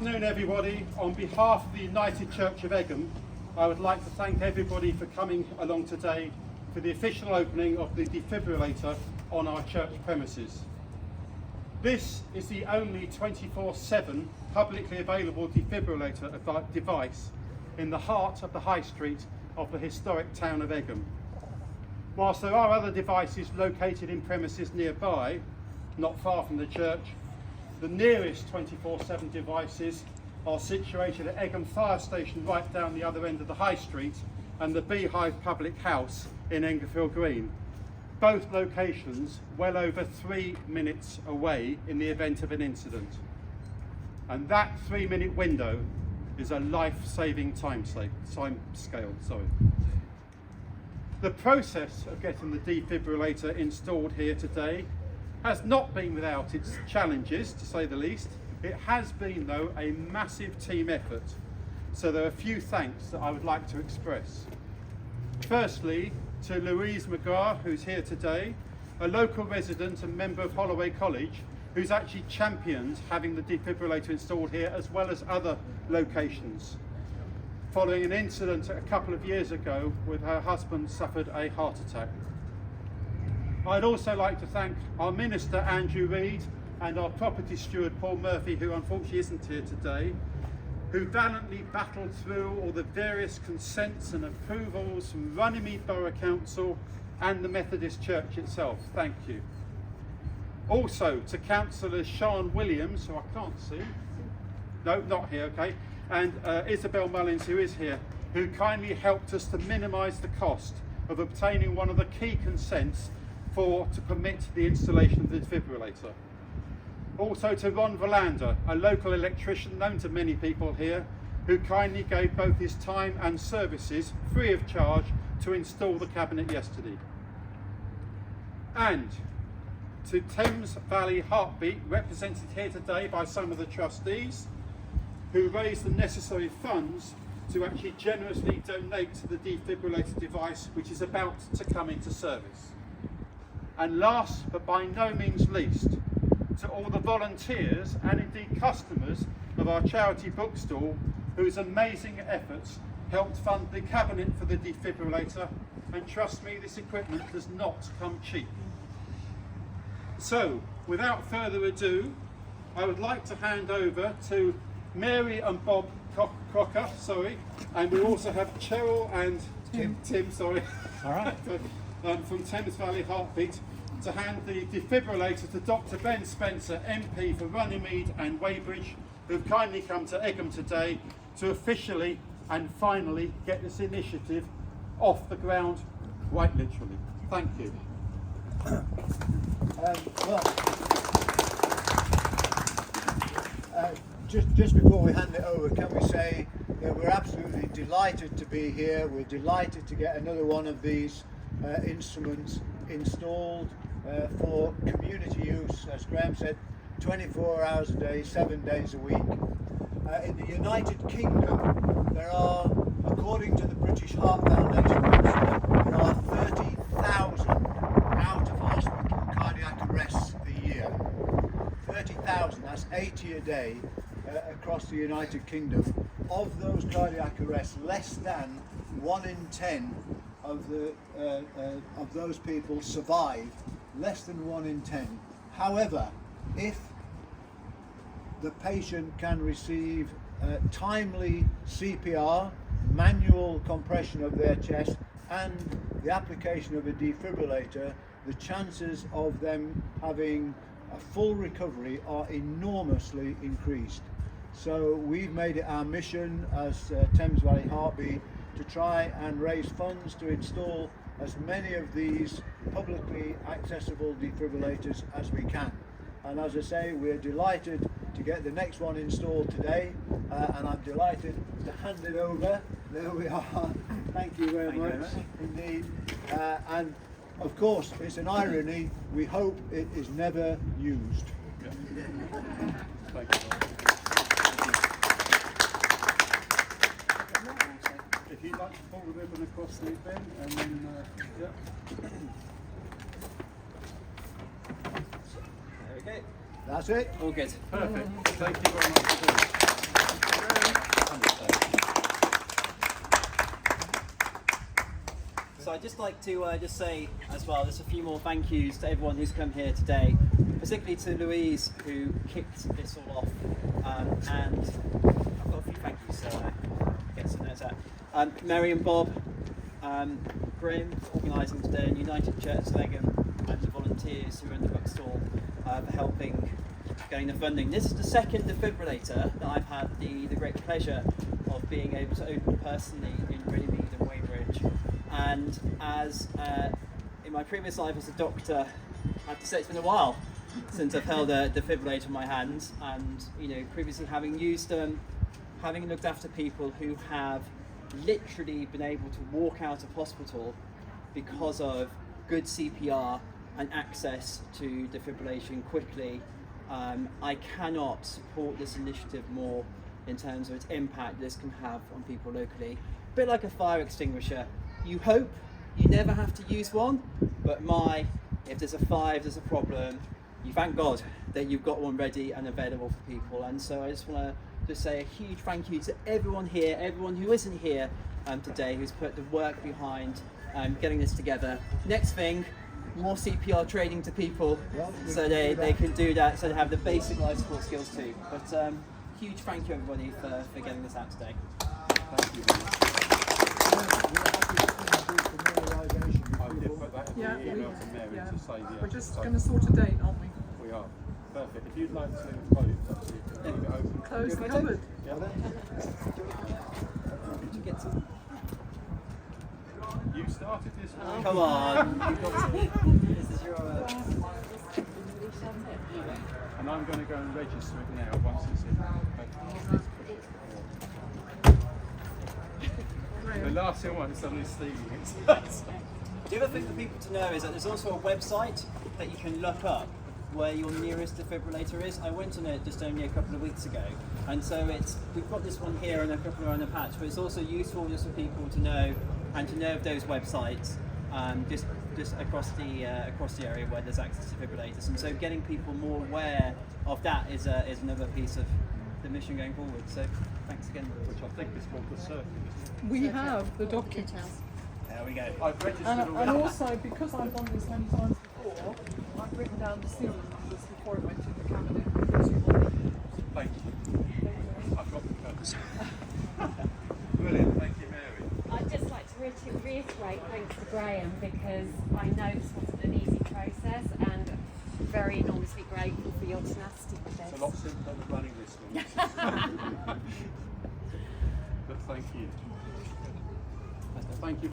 afternoon, everybody. On behalf of the United Church of Egham, I would like to thank everybody for coming along today for the official opening of the defibrillator on our church premises. This is the only 24/7 publicly available defibrillator device in the heart of the high street of the historic town of Egham. Whilst there are other devices located in premises nearby, not far from the church, the nearest 24/7 devices are situated at Egham Fire Station right down the other end of the high street and the Beehive Public House in Englefield Green. Both locations well over 3 minutes away in the event of an incident. And that 3-minute window is a life-saving time scale. The process of getting the defibrillator installed here today has not been without its challenges, to say the least. It has been, though, a massive team effort. So there are a few thanks that I would like to express. Firstly, to Louise McGarr, who's here today, a local resident and member of Holloway College, who's actually championed having the defibrillator installed here as well as other locations, following an incident a couple of years ago when her husband suffered a heart attack. I'd also like to thank our Minister Andrew Reid and our Property Steward Paul Murphy, who unfortunately isn't here today, who valiantly battled through all the various consents and approvals from Runneymede Borough Council and the Methodist Church itself. Thank you. Also to Councillors Sean Williams, who I can't see, no, not here, okay, and Isabel Mullins, who is here, who kindly helped us to minimise the cost of obtaining one of the key consents to permit the installation of the defibrillator. Also to Ron Verlander, a local electrician known to many people here, who kindly gave both his time and services free of charge to install the cabinet yesterday. And to Thames Valley Heartbeat, represented here today by some of the trustees, who raised the necessary funds to actually generously donate to the defibrillator device, which is about to come into service. And last but by no means least, to all the volunteers and indeed customers of our charity bookstall, whose amazing efforts helped fund the cabinet for the defibrillator, and trust me, this equipment does not come cheap. So, without further ado, I would like to hand over to Mary and Bob Crocker, and we also have Cheryl and Tim, all right. From Thames Valley Heartbeat, to hand the defibrillator to Dr. Ben Spencer, MP for Runneymede and Weybridge, who have kindly come to Egham today to officially and finally get this initiative off the ground, quite literally. Thank you. Just before we hand it over, can we say that we're absolutely delighted to be here. We're delighted to get another one of these instruments installed for community use, as Graham said, 24 hours a day, 7 days a week. In the United Kingdom, there are, according to the British Heart Foundation, there are 30,000 out-of-hospital cardiac arrests a year. 30,000, that's 80 a day across the United Kingdom. Of those cardiac arrests, less than 1 in 10 of those people survive. Less than 1 in 10. However, if the patient can receive timely CPR, manual compression of their chest, and the application of a defibrillator, the chances of them having a full recovery are enormously increased. So we've made it our mission as Thames Valley Heartbeat to try and raise funds to install as many of these publicly accessible defibrillators as we can. And as I say, we're delighted to get the next one installed today, and I'm delighted to hand it over. There we are. Thank you very much indeed. And of course, it's an irony, we hope it is never used. Thank you. If you'd like to pull the ribbon across the bin, and then, yeah. There we go. That's it. All good. Perfect. Thank you very much for doing it. just like to just say as well, just a few more thank yous to everyone who's come here today, particularly to Louise who kicked this all off, and I've got a few thank yous, so get some notes out. Mary and Bob, Graham for organising today, and United Church of Egham, and the volunteers who run the bookstall for helping getting the funding. This is the second defibrillator that I've had the great pleasure of being able to open personally in Runneymede and Weybridge. And as in my previous life as a doctor, I have to say it's been a while since I've held a defibrillator in my hands. And previously having used them, having looked after people who have literally been able to walk out of hospital because of good CPR and access to defibrillation quickly, I cannot support this initiative more in terms of its impact this can have on people locally. A bit like a fire extinguisher. You hope you never have to use one, but if there's a fire, if there's a problem, you thank God that you've got one ready and available for people. And so I just want to just say a huge thank you to everyone here, everyone who isn't here today, who's put the work behind getting this together. Next thing, more CPR training to people so they can do that, so they have the basic life support skills too. But huge thank you everybody for getting this out today. Thank you. I did put that in the email to Mary to say the We're just going to sort a date, aren't we? We are. Perfect. If you'd like to close it, leave it open. Close the cupboard. Yeah. Did you get some? You started this one. Come on. You've got to. This is your. And I'm going to go and register it now once it's in. The last thing I want is somebody stealing it. The other thing for people to know is that there's also a website that you can look up where your nearest defibrillator is. I went on it just only a couple of weeks ago, and so we've got this one here and a couple around the patch, but it's also useful just for people to know and to know of those websites just across the area where there's access to defibrillators. And so getting people more aware of that is another piece of the mission going forward. So thanks again. Which I think is called the circuit. We have the document. There we go. I've registered And already. also, because I've done this many times before, I've written down the serial numbers before it went in the cabinet. Thank you. I've got the purpose. Brilliant. Thank you, Mary. I'd just like to reiterate thanks to Graham, because I know this wasn't an easy process, and very enormously grateful for your tenacity with this. It's a lot simpler than running this one. But thank you.